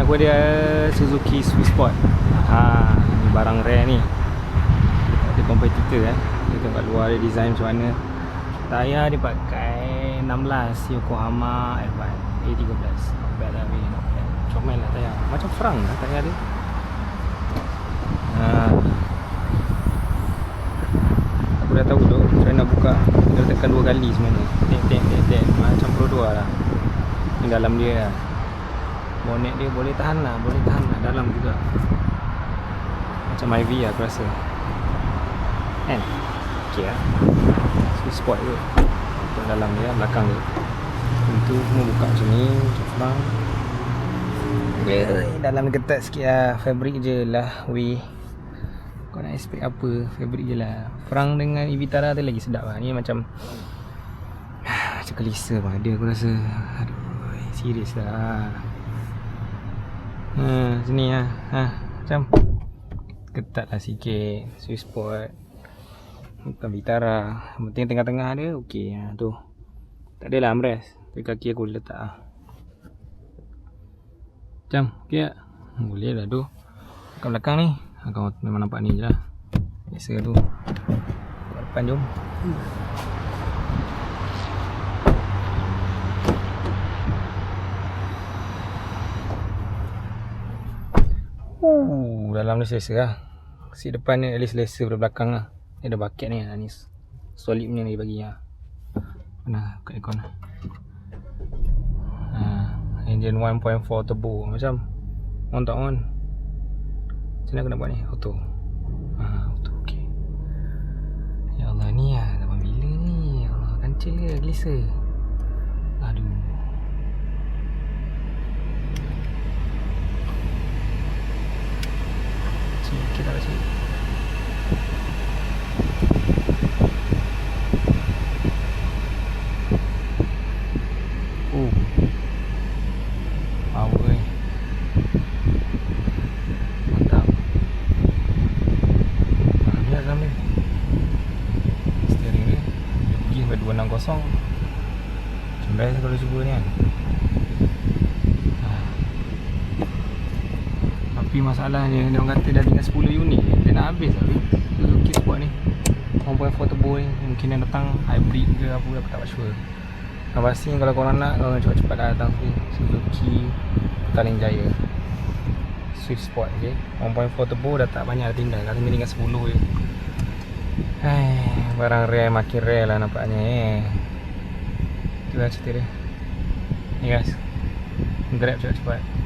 apa dia, Suzuki Swiss Sport. Ni barang rare ni. Ada kompetitor Kita tengok kat luar dia design macam mana. Tayar dia pakai 16 Yokohama Advance A13. Not bad lah weh, not bad. Comel lah tayar. Macam Frank lah tayar dia. Aku dah tahu tu, saya nak buka. Kita tekan 2 kali sebenarnya. Tek. Macam Pro 2 lah. Ni dalam dia lah. Bonet dia boleh tahan lah dalam juga. Macam IV lah aku rasa. Kan? Okay lah. Swiss Sport tu. Untuk dalam dia, belakang dia. Pintu semua buka macam ni. Macam Frank. Dalam dia ketat sikit lah. Fabric je lah weh. Kau nak expect apa? Fabric je lah. Frank dengan Vitara tu lagi sedap lah. Ni macam macam kelisa pun ada aku rasa. Aduh, serius lah. Sini lah. Macam ketat lah sikit. Swiss Sport, bukan Vitara. Yang penting tengah-tengah dia okey lah tu. Tak adalah armrest. Tapi kaki aku boleh letak lah. Macam okey tak? Boleh lah tu. Kat belakang ni kau memang nampak ni je lah. Biasa tu. Kat depan jom. Dalam ni selesa lah. Seat depan ni at least selesa pada belakang lah. Ni ada bucket ni. Ni solid punya ni bagi lah. Mana kat aircon lah. Engine 1.4 turbo. Macam on tak on. Macam mana aku nak buat ni? Auto. Auto ok. Ya Allah ni lah. Zaman bila ni? Ya Allah, kancil ke? Gelisa. Aduh. Sikit tak rasa. Power ni. Mantap. Lihat dalam ni. Steering dia pergi sampai 260. Macam best kalau cuba ni kan. Tapi masalahnya dia orang kata dah tinggal 10 unit. Dia nak habis lah Suzuki Sport ni 1.4 turbo ni. Mungkin yang datang hybrid ke apa, aku tak sure. Yang pasti kalau korang nak, korang cepat-cepat datang sini. Suzuki Petaling Jaya Swiss Sport, okay. 1.4 turbo dah tak banyak tinggal. Kat sini tinggal 10 je. Barang rare makin rare lah nampaknya. Itulah cerita dia. Ni guys, Grab cepat-cepat.